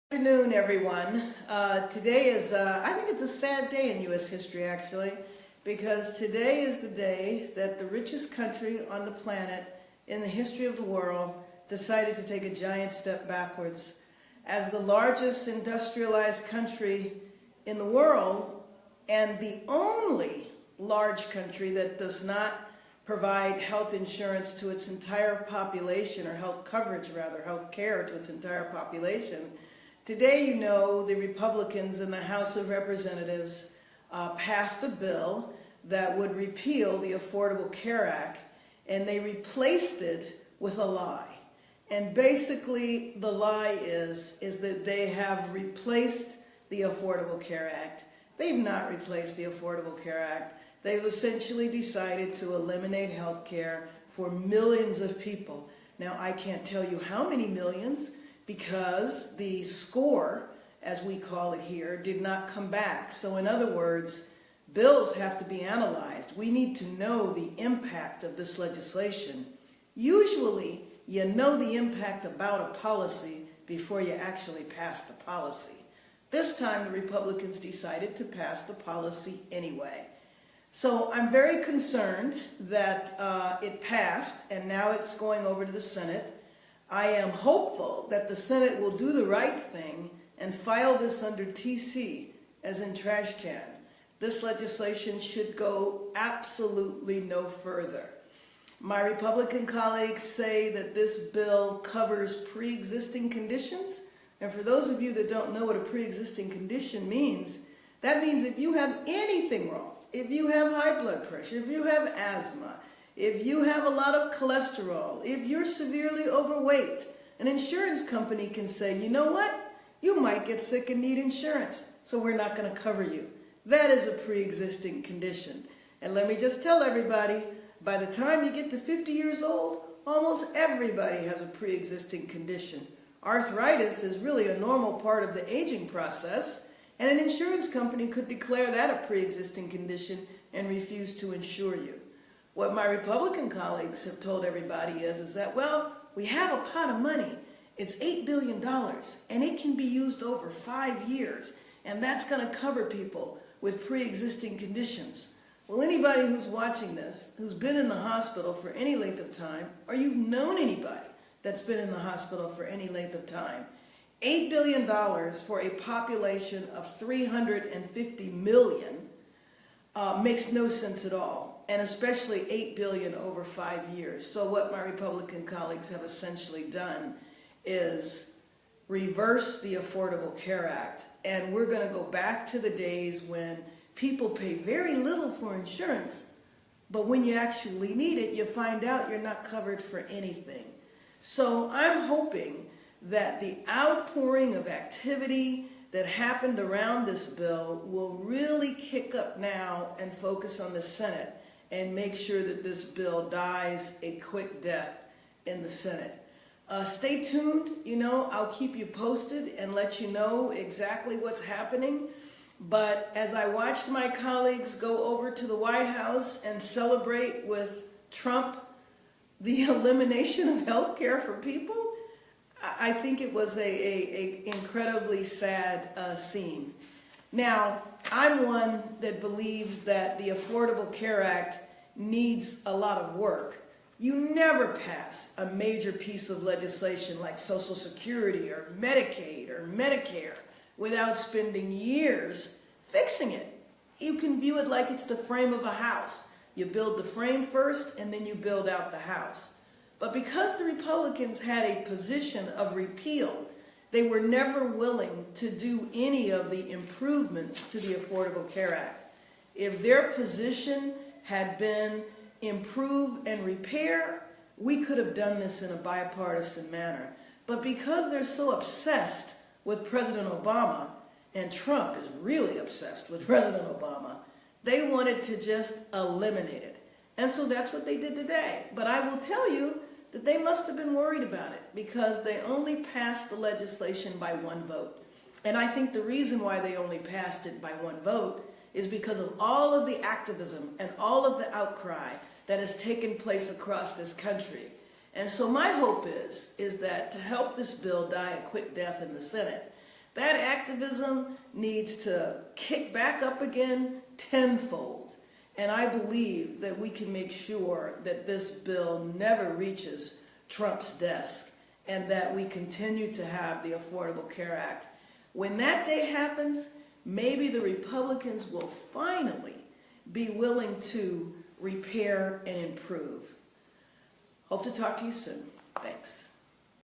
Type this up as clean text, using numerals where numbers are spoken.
Good afternoon, everyone. Today is, I think it's a sad day in U.S. history, actually, because today is the day that the richest country on the planet in the history of the world decided to take a giant step backwards. As the largest industrialized country in the world, and the only large country that does not provide health insurance to its entire population, or health coverage rather, health care to its entire population, today, the Republicans in the House of Representatives passed a bill that would repeal the Affordable Care Act, and they replaced it with a lie. And basically, the lie is that they have replaced the Affordable Care Act. They've not replaced the Affordable Care Act. They've essentially decided to eliminate health care for millions of people. Now, I can't tell you how many millions, because the score, as we call it here, did not come back. So in other words, bills have to be analyzed. We need to know the impact of this legislation. Usually, you know the impact about a policy before you actually pass the policy. This time, the Republicans decided to pass the policy anyway. So I'm very concerned that it passed, and now it's going over to the Senate. I am hopeful that the Senate will do the right thing and file this under TC, as in trash can. This legislation should go absolutely no further. My Republican colleagues say that this bill covers pre-existing conditions. And for those of you that don't know what a pre-existing condition means, that means if you have anything wrong, if you have high blood pressure, if you have asthma, if you have a lot of cholesterol, if you're severely overweight, an insurance company can say, you know what? You might get sick and need insurance, so we're not going to cover you. That is a pre-existing condition. And let me just tell everybody, by the time you get to 50 years old, almost everybody has a pre-existing condition. Arthritis is really a normal part of the aging process, and an insurance company could declare that a pre-existing condition and refuse to insure you. What my Republican colleagues have told everybody is that, well, we have a pot of money. It's $8 billion, and it can be used over 5 years, and that's going to cover people with pre-existing conditions. Well, anybody who's watching this, who's been in the hospital for any length of time, or you've known anybody that's been in the hospital for any length of time, $8 billion for a population of 350 million makes no sense at all. And especially $8 billion over 5 years. So what my Republican colleagues have essentially done is reverse the Affordable Care Act. And we're going to go back to the days when people pay very little for insurance, but when you actually need it, you find out you're not covered for anything. So I'm hoping that the outpouring of activity that happened around this bill will really kick up now and focus on the Senate and make sure that this bill dies a quick death in the Senate. Stay tuned. I'll keep you posted and let you know exactly what's happening. But as I watched my colleagues go over to the White House and celebrate with Trump the elimination of health care for people, I think it was a incredibly sad scene. Now, I'm one that believes that the Affordable Care Act needs a lot of work. You never pass a major piece of legislation like Social Security or Medicaid or Medicare without spending years fixing it. You can view it like it's the frame of a house. You build the frame first and then you build out the house. But because the Republicans had a position of repeal, they were never willing to do any of the improvements to the Affordable Care Act. If their position had been improve and repair, we could have done this in a bipartisan manner. But because they're so obsessed with President Obama, and Trump is really obsessed with President Obama, they wanted to just eliminate it. And so that's what they did today. But I will tell you that they must have been worried about it because they only passed the legislation by one vote. And I think the reason why they only passed it by one vote is because of all of the activism and all of the outcry that has taken place across this country. And so my hope is that to help this bill die a quick death in the Senate, That activism needs to kick back up again tenfold. And I believe that we can make sure that this bill never reaches Trump's desk and that we continue to have the Affordable Care Act. When that day happens, maybe the Republicans will finally be willing to repair and improve. Hope to talk to you soon. Thanks.